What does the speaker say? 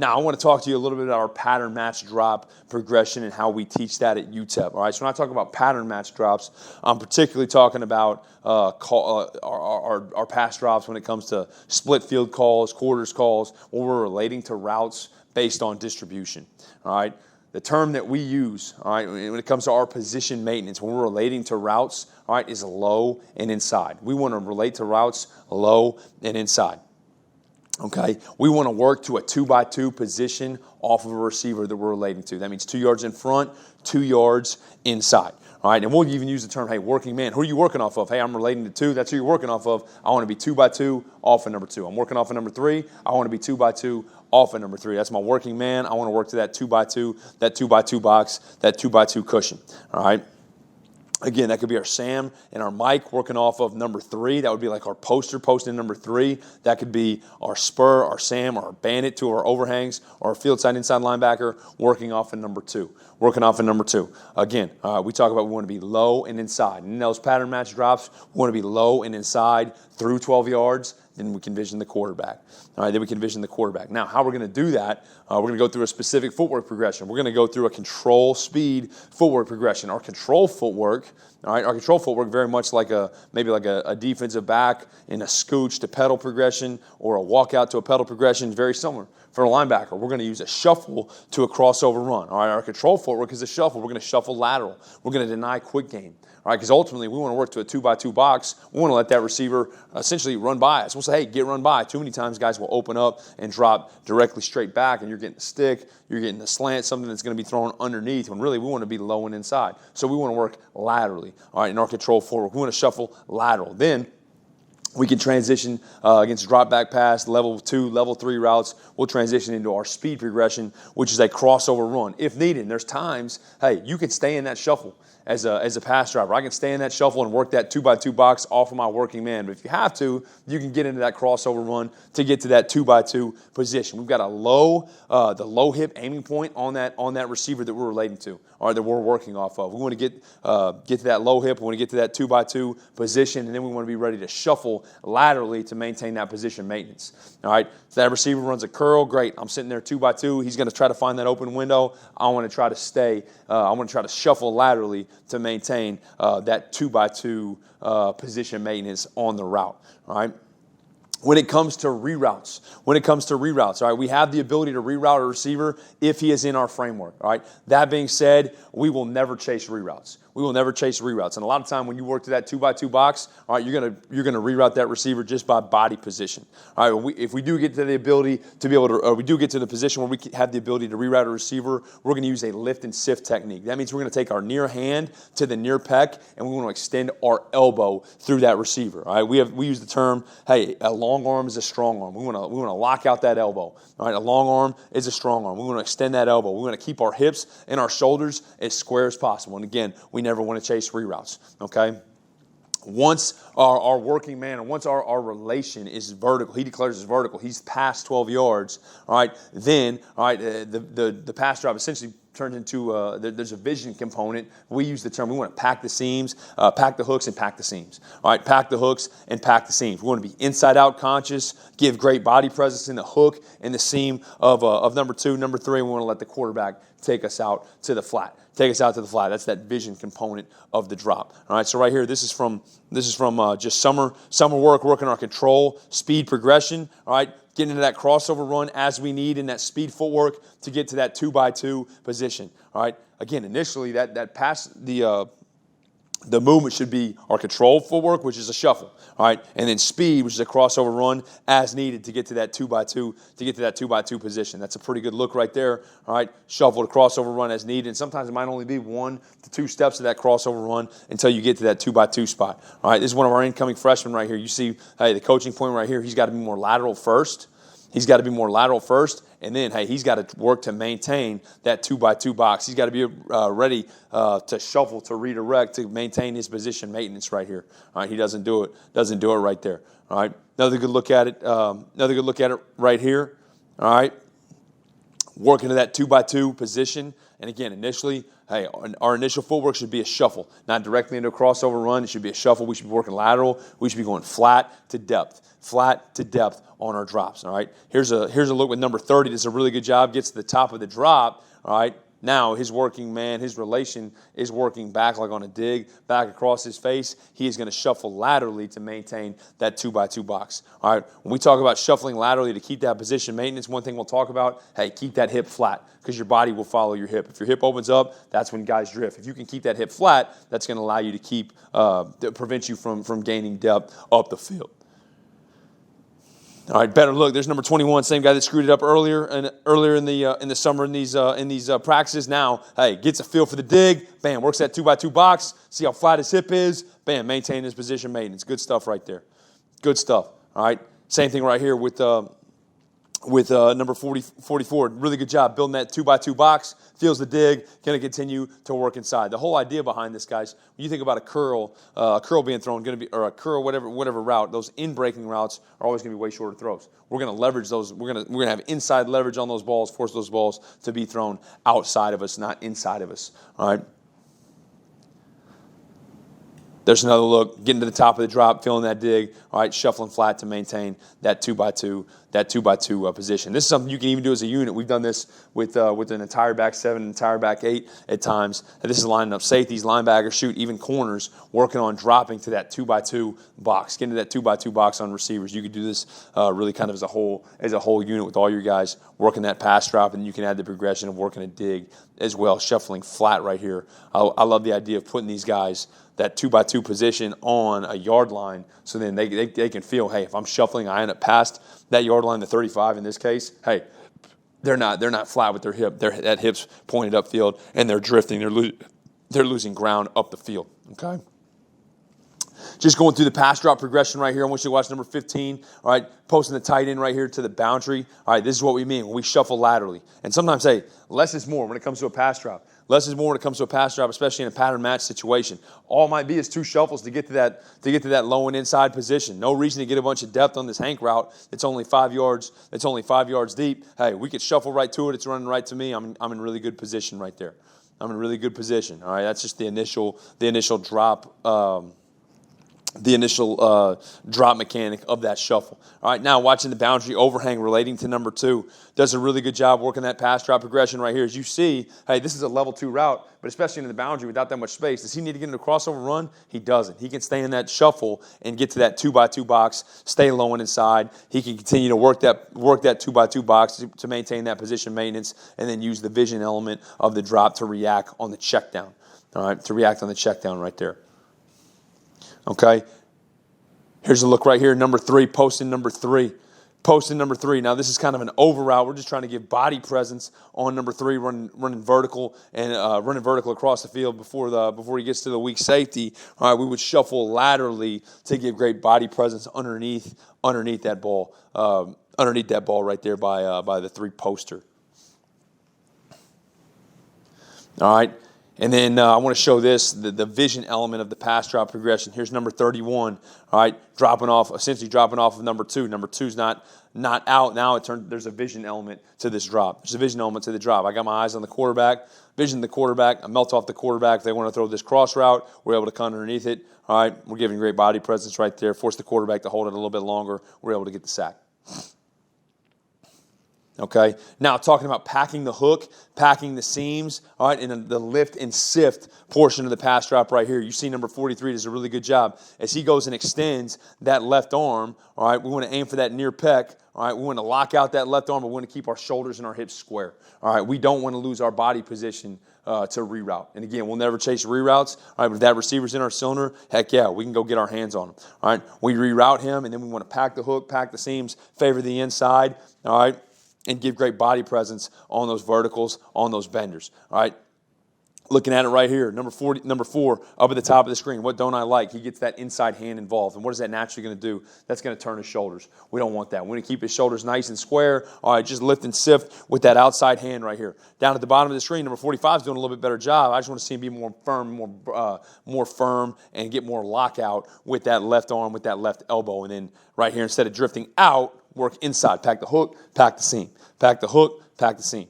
Now, I want to talk to you a little bit about our pattern match drop progression and how we teach that at UTEP. All right, so when I talk about pattern match drops, I'm particularly talking about our pass drops when it comes to split field calls, quarters calls, where we're relating to routes based on distribution. All right, the term that we use, all right, when it comes to our position maintenance, when we're relating to routes, all right, is low and inside. We want to relate to routes low and inside. Okay, we want to work to a 2x2 position off of a receiver that we're relating to. That means 2 yards in front, 2 yards inside. All right, and we'll even use the term, hey, working man. Who are you working off of? Hey, I'm relating to 2. That's who you're working off of. I want to be 2x2 off of number 2. I'm working off of number 3. I want to be 2x2 off of number 3. That's my working man. I want to work to that 2x2, that 2x2 box, that 2x2 cushion. All right. Again, that could be our Sam and our Mike working off of number 3. That would be like our posting number 3. That could be our spur, our Sam, or our bandit to our overhangs, or our field side inside linebacker working off of number 2. Again, we talk about we want to be low and inside. And in those pattern match drops, we want to be low and inside through 12 yards. Then we can vision the quarterback. All right, Now, how we're going to do that, we're going to go through a specific footwork progression. We're going to go through a control speed footwork progression. Our control footwork very much like maybe like a defensive back in a scooch to pedal progression or a walkout to a pedal progression, very similar. For a linebacker, we're going to use a shuffle to a crossover run. All right, our control footwork is a shuffle. We're going to shuffle lateral. We're going to deny quick game. All right, because ultimately we want to work to a 2x2 box. We want to let that receiver essentially run by us. We'll say, hey, get run by. Too many times guys will open up and drop directly straight back, and you're getting a stick, you're getting a slant, something that's going to be thrown underneath, when really we want to be low and inside. So we want to work laterally. All right, in our control forward, we want to shuffle lateral. Then we can transition against drop back pass, level 2, level 3 routes. We'll transition into our speed progression, which is a crossover run if needed. And there's times, hey, you can stay in that shuffle as a pass driver. I can stay in that shuffle and work that 2x2 box off of my working man. But if you have to, you can get into that crossover run to get to that 2x2 position. We've got the low hip aiming point on that receiver that we're relating to, or that we're working off of. We want to get to that low hip. We want to get to that 2x2 position, and then we want to be ready to shuffle laterally to maintain that position maintenance. All right, so that receiver runs a curl, great. I'm sitting there 2x2. He's going to try to find that open window. I want to try to stay. I want to try to shuffle laterally to maintain that 2x2 position maintenance on the route. All right. When it comes to reroutes, all right, we have the ability to reroute a receiver if he is in our framework, all right? That being said, we will never chase reroutes. And a lot of time when you work to that 2x2 box, all right, you're gonna reroute that receiver just by body position. All right, if we do get to the ability to be able to, or we do get to the position where we have the ability to reroute a receiver, we're gonna use a lift and sift technique. That means we're gonna take our near hand to the near pec, and we want to extend our elbow through that receiver. All right, we use the term, hey, a long arm is a strong arm. We want to lock out that elbow. All right, a long arm is a strong arm. We want to extend that elbow. We want to keep our hips and our shoulders as square as possible. And again, we never want to chase reroutes, okay? Once our working man, and once our relation is vertical, he declares it's vertical, he's past 12 yards, all right, then, all right, the pass drop essentially turns into, there's a vision component. We use the term, we want to pack the seams, pack the hooks and pack the seams. All right, pack the hooks and pack the seams. We want to be inside out conscious, give great body presence in the hook and the seam of number 2. Number 3, we want to let the quarterback take us out to the flat. That's that vision component of the drop. All right, so right here, this is from just summer work, working our control, speed progression. All right, getting into that crossover run as we need in that speed footwork to get to that 2x2 position. All right, again, initially that pass, the movement should be our control footwork, which is a shuffle, all right, and then speed, which is a crossover run as needed to get to that 2x2 position. That's a pretty good look right there, all right. Shuffle to crossover run as needed, and sometimes it might only be 1 to 2 steps of that crossover run until you get to that 2x2 spot. All right, this is one of our incoming freshmen right here. You see, hey, the coaching point right here. He's got to be more lateral first. And then, hey, he's got to work to maintain that 2x2 box. He's got to be ready to shuffle, to redirect, to maintain his position maintenance right here. All right, he doesn't do it right there. All right, another good look at it right here. All right, work into that 2x2 position. And again, initially, hey, our initial footwork should be a shuffle, not directly into a crossover run. It should be a shuffle. We should be working lateral. We should be going flat to depth on our drops. All right. Here's a look with number 30. Does a really good job. Gets to the top of the drop. All right. Now his relation is working back like on a dig, back across his face. He is going to shuffle laterally to maintain that 2x2 box. All right. When we talk about shuffling laterally to keep that position maintenance, one thing we'll talk about, hey, keep that hip flat because your body will follow your hip. If your hip opens up, that's when guys drift. If you can keep that hip flat, that's going to allow you to prevent you from gaining depth up the field. All right, better look. There's number 21, same guy that screwed it up earlier in the summer in these practices. Now, hey, gets a feel for the dig. Bam, works that 2x2 box. See how flat his hip is. Bam, maintain his position maintenance. Good stuff right there. Good stuff. All right, same thing right here with number 44. Really good job building that 2x2 box. Feels the dig. Going to continue to work inside. The whole idea behind this, guys, when you think about a curl being thrown, or a curl, whatever route, those in-breaking routes are always going to be way shorter throws. We're going to leverage those. We're going to have inside leverage on those balls, force those balls to be thrown outside of us, not inside of us. All right. There's another look, getting to the top of the drop, feeling that dig. All right, shuffling flat to maintain that 2x2 position. This is something you can even do as a unit. We've done this with an entire back 7, entire back 8 at times. And this is lining up safeties, linebackers, shoot, even corners, working on dropping to that 2x2 box, getting to that 2x2 box on receivers. You could do this really kind of as a whole unit with all your guys working that pass drop, and you can add the progression of working a dig as well, shuffling flat right here. I love the idea of putting these guys that 2x2 position on a yard line, so then they can feel, hey, if I'm shuffling, I end up past that yard line, the 35 in this case, hey, they're not flat with their hip. That hip's pointed upfield, and they're drifting. They're losing ground up the field, okay? Just going through the pass drop progression right here. I want you to watch number 15, all right, posting the tight end right here to the boundary. All right, this is what we mean when we shuffle laterally. And sometimes, hey, less is more when it comes to a pass drop. Less is more when it comes to a pass drop, especially in a pattern match situation. All it might be is 2 shuffles to get to that low and inside position. No reason to get a bunch of depth on this hank route. It's only 5 yards. It's only 5 yards deep. Hey, we could shuffle right to it. It's running right to me. I'm in really good position right there. I'm in really good position. All right, that's just the initial drop. The initial drop mechanic of that shuffle. All right, now watching the boundary overhang relating to number 2. Does a really good job working that pass drop progression right here. As you see, hey, this is a level 2 route, but especially in the boundary without that much space. Does he need to get into a crossover run? He doesn't. He can stay in that shuffle and get to that 2x2 box, stay low and inside. He can continue to work that 2x2 box to maintain that position maintenance, and then use the vision element of the drop to react on the check down. All right, to react on the check down right there. Okay, here's a look right here, number 3, posting number 3. Posting number 3. Now, this is kind of an over route. We're just trying to give body presence on number 3, running vertical and running vertical across the field before he gets to the weak safety. All right, we would shuffle laterally to give great body presence underneath that ball right there by the 3 poster. All right. And then I want to show this, the vision element of the pass drop progression. Here's number 31, all right, essentially dropping off of number 2. Number 2's not out. Now there's a vision element to this drop. There's a vision element to the drop. I got my eyes on the quarterback, vision the quarterback. I melt off the quarterback. If they want to throw this cross route, we're able to cut underneath it. All right, we're giving great body presence right there. Force the quarterback to hold it a little bit longer. We're able to get the sack. Okay, now talking about packing the hook, packing the seams, all right, and the lift and sift portion of the pass drop right here. You see number 43 does a really good job. As he goes and extends that left arm, all right, we want to aim for that near pec. All right, we want to lock out that left arm, but we want to keep our shoulders and our hips square. All right, we don't want to lose our body position to reroute. And again, we'll never chase reroutes. All right, but if that receiver's in our cylinder, heck yeah, we can go get our hands on him. All right, we reroute him, and then we want to pack the hook, pack the seams, favor the inside. All right, and give great body presence on those verticals, on those benders. All right. Looking at it right here, number 4, up at the top of the screen. What don't I like? He gets that inside hand involved. And what is that naturally going to do? That's going to turn his shoulders. We don't want that. We want to keep his shoulders nice and square. All right, just lift and sift with that outside hand right here. Down at the bottom of the screen, number 45 is doing a little bit better job. I just want to see him be more firm, and get more lockout with that left arm, with that left elbow. And then right here, instead of drifting out, work inside. Pack the hook, pack the seam. Pack the hook, pack the seam.